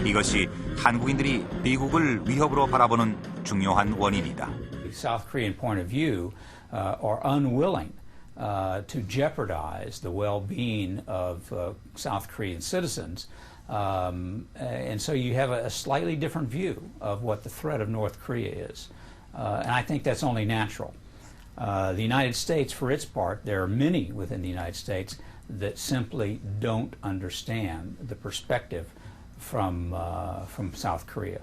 이것이 한국인들이 미국을 위협으로 바라보는 중요한 원인이다. South Korean point of view are unwilling to jeopardize the well-being of South Korean citizens. And so you have a slightly different view of what the threat of North Korea is. And I think that's only natural. The United States, for its part, there are many within the United States that simply don't understand the perspective from South Korea.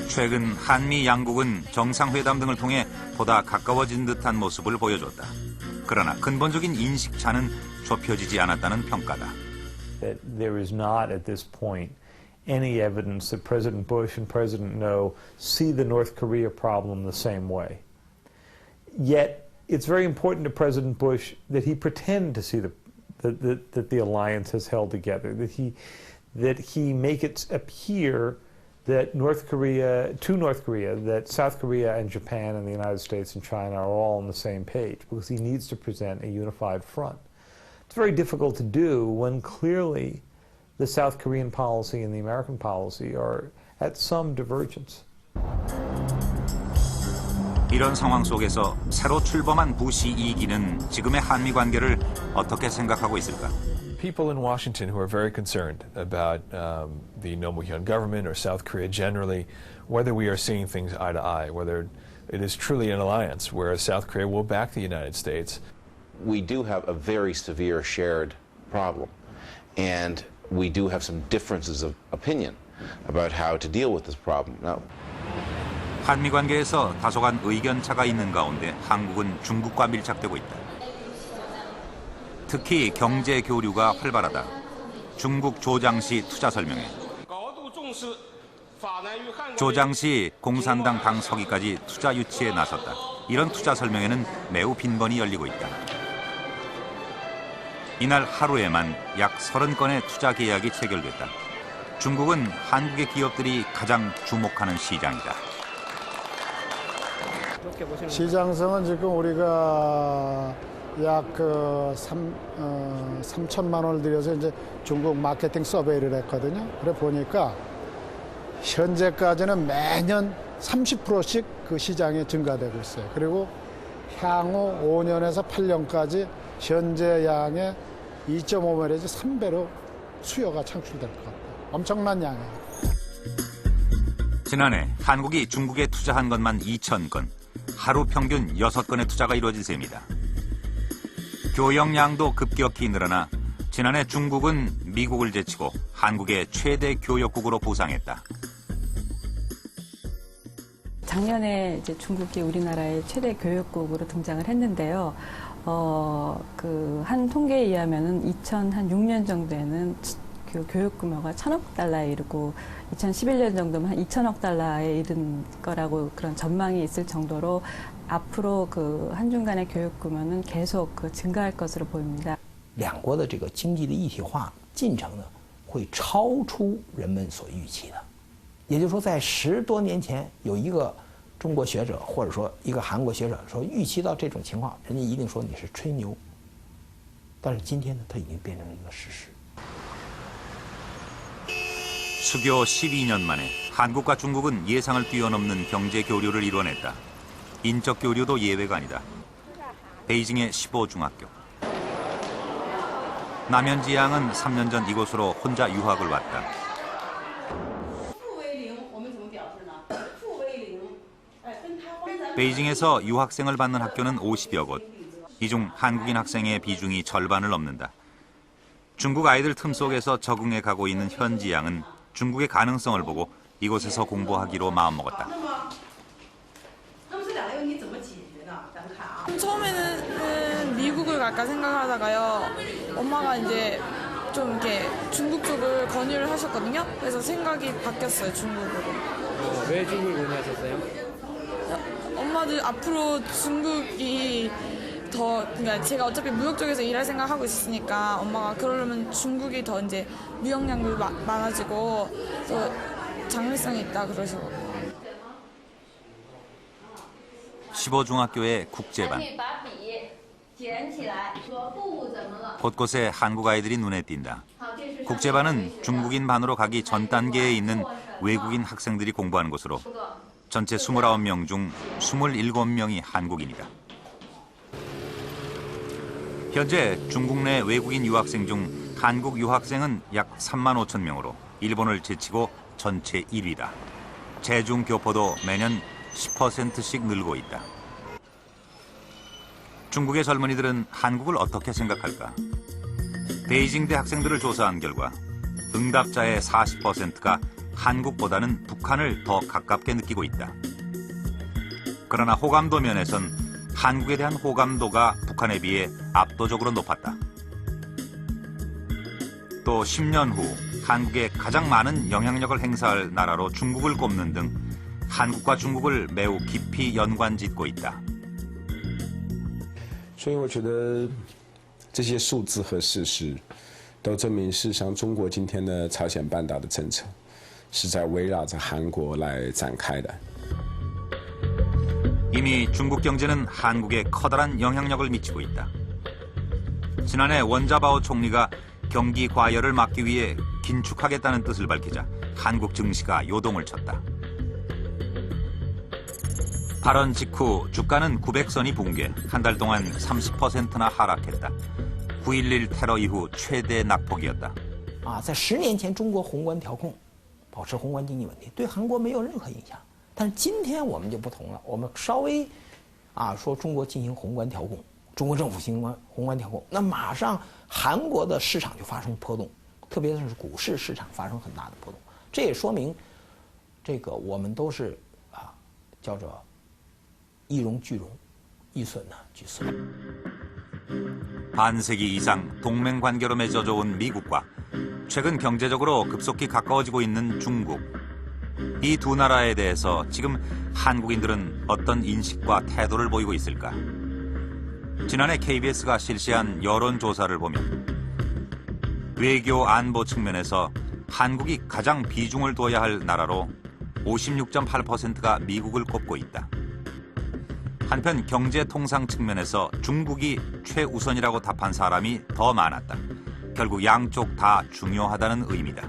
최근 한미 양국은 정상회담 등을 통해 보다 가까워진 듯한 모습을 보여줬다. 그러나 근본적인 인식 차는 좁혀지지 않았다는 평가다. That there is not at this point any evidence that President Bush and President No see the North Korea problem the same way. Yet it's very important to President Bush that he pretend to see that the alliance has held together, that he make it appear that North Korea, that South Korea and Japan and the United States and China are all on the same page, because he needs to present a unified front. It's very difficult to do when clearly the South Korean policy and the American policy are at some divergence. 이런 상황 속에서 새로 출범한 부시 2기는 지금의 한미 관계를 어떻게 생각하고 있을까? People in Washington who are very concerned about the Roh Moo-hyun government or South Korea generally, whether we are seeing things eye to eye, whether it is truly an alliance where South Korea will back the United States. We do have a very severe shared problem, and we do have some differences of opinion about how to deal with this problem. Now, 한미 관계에서 다소간 의견 차가 있는 가운데 한국은 중국과 밀착되고 있다. 특히 경제 교류가 활발하다. 중국 조장시 투자 설명회. 조장시 공산당 당 서기까지 투자 유치에 나섰다. 이런 투자 설명회는 매우 빈번히 열리고 있다. 이날 하루에만 약 30건의 투자 계약이 체결됐다. 중국은 한국의 기업들이 가장 주목하는 시장이다. 시장성은 지금 우리가 약 3천만 원을 들여서 이제 중국 마케팅 서베이를 했거든요. 그래 보니까 현재까지는 매년 30%씩 그 시장이 증가되고 있어요. 그리고 향후 5년에서 8년까지 현재 양의 2.5배 내지 3배로 수요가 창출될 것 같아요. 엄청난 양이에요. 지난해 한국이 중국에 투자한 것만 2,000건, 하루 평균 6건의 투자가 이루어진 셈이다. 교역량도 급격히 늘어나 지난해 중국은 미국을 제치고 한국의 최대 교역국으로 부상했다. 작년에 이제 중국이 우리나라의 최대 교역국으로 등장을 했는데요. 한 통계에 의하면은 2006년 정도에는 그 교육 규모가 1,000억 달러에 이르고 2011년 정도면 한 2,000억 달러에 이른 거라고 그런 전망이 있을 정도로 앞으로 그 한중 간의 교육 규모는 계속 증가할 것으로 보입니다. 两国的这个经济的一体化进程呢，会超出人们所预期的。也就是说，在10多年前，有一个中国学者或者说一个韩国学者说预期到这种情况，人家一定说你是吹牛。但是今天呢，它已经变成了一个事实。 수교 12년 만에 한국과 중국은 예상을 뛰어넘는 경제 교류를 이뤄냈다. 인적 교류도 예외가 아니다. 베이징의 15중학교. 남현지 양은 3년 전 이곳으로 혼자 유학을 왔다. 베이징에서 유학생을 받는 학교는 50여 곳. 이 중 한국인 학생의 비중이 절반을 넘는다. 중국 아이들 틈 속에서 적응해 가고 있는 현지 양은 중국의 가능성을 보고 이곳에서 공부하기로 마음먹었다. 처음에는 미국을 갈까 생각하다가요. 엄마가 이제 좀 이렇게 중국 쪽을 권유를 하셨거든요. 그래서 생각이 바뀌었어요, 중국으로. 왜 중국을 권유하셨어요? 엄마도 앞으로 중국이 그러니까 제가 어차피 무역 쪽에서 일할 생각하고 있었으니까 엄마가 그러려면 중국이 더 이제 무역량도 많아지고 또 장래성이 있다 그러시고. 15중학교의 국제반. 곳곳에 한국 아이들이 눈에 띈다. 국제반은 중국인 반으로 가기 전 단계에 있는 외국인 학생들이 공부하는 곳으로 전체 29명 중 27명이 한국인이다. 현재 중국 내 외국인 유학생 중 한국 유학생은 약 3만 5천 명으로 일본을 제치고 전체 1위다. 재중 교포도 매년 10%씩 늘고 있다. 중국의 젊은이들은 한국을 어떻게 생각할까? 베이징대 학생들을 조사한 결과 응답자의 40%가 한국보다는 북한을 더 가깝게 느끼고 있다. 그러나 호감도 면에선 한국에 대한 호감도가 북한에 비해 압도적으로 높았다. 또 10년 후 한국에 가장 많은 영향력을 행사할 나라로 중국을 꼽는 등 한국과 중국을 매우 깊이 연관짓고 있다. 所以我觉得这些数字和事实都证明，事实上中国今天的朝鲜半岛的政策是在围绕着韩国来展开的。 이미 중국 경제는 한국에 커다란 영향력을 미치고 있다. 지난해 원자바오 총리가 경기 과열을 막기 위해 긴축하겠다는 뜻을 밝히자 한국 증시가 요동을 쳤다. 발언 직후 주가는 900선이 붕괴, 한 달 동안 30%나 하락했다. 9.11 테러 이후 최대 낙폭이었다. 在10年前，中国宏观调控，保持宏观经济稳定，对韩国没有任何影响。但是今天我们就不同了，我们稍微说中国进行宏观调控，中国政府行宏观调控，那马上韩国的市场就发生波动，特别是股市市场发生很大的波动。这也说明，这个我们都是叫做一荣俱荣，一损呢俱损。 반세기 이상 동맹 관계로 맺어져 온 미국과 최근 경제적으로 급속히 가까워지고 있는 중국. 이 두 나라에 대해서 지금 한국인들은 어떤 인식과 태도를 보이고 있을까? 지난해 KBS가 실시한 여론조사를 보면 외교 안보 측면에서 한국이 가장 비중을 둬야 할 나라로 56.8%가 미국을 꼽고 있다. 한편 경제 통상 측면에서 중국이 최우선이라고 답한 사람이 더 많았다. 결국 양쪽 다 중요하다는 의미다.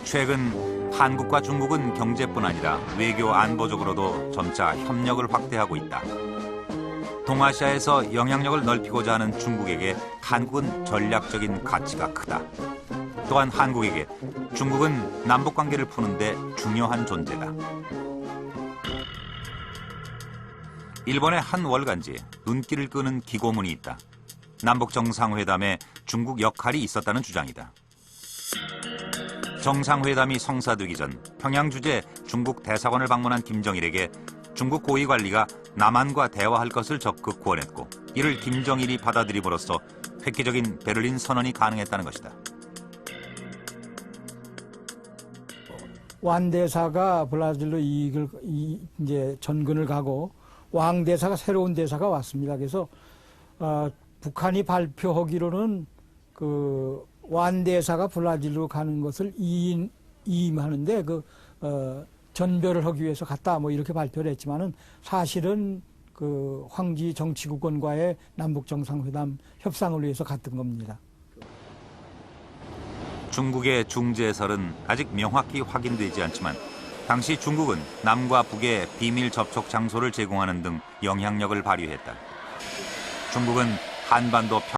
최근 한국과 중국은 경제뿐 아니라 외교 안보적으로도 점차 협력을 확대하고 있다. 동아시아에서 영향력을 넓히고자 하는 중국에게 한국은 전략적인 가치가 크다. 또한 한국에게 중국은 남북관계를 푸는데 중요한 존재다. 일본의 한 월간지에 눈길을 끄는 기고문이 있다. 남북정상회담에 중국 역할이 있었다는 주장이다. 정상회담이 성사되기 전 평양 주재 중국 대사관을 방문한 김정일에게 중국 고위관리가 남한과 대화할 것을 적극 권했고 이를 김정일이 받아들임으로써 획기적인 베를린 선언이 가능했다는 것이다. 완 대사가 브라질로 이제 전근을 가고 왕 대사가 새로운 대사가 왔습니다. 그래서 북한이 발표하기로는 완 대사가 브라질로 가는 것을 이임하는데 전별을 하기 위해서 갔다 뭐 이렇게 발표를 했지만은 사실은 황지 정치국원과의 남북 정상회담 협상을 위해서 갔던 겁니다. 중국의 중재설은 아직 명확히 확인되지 않지만 당시 중국은 남과 북의 비밀 접촉 장소를 제공하는 등 영향력을 발휘했다. 중국은 한반도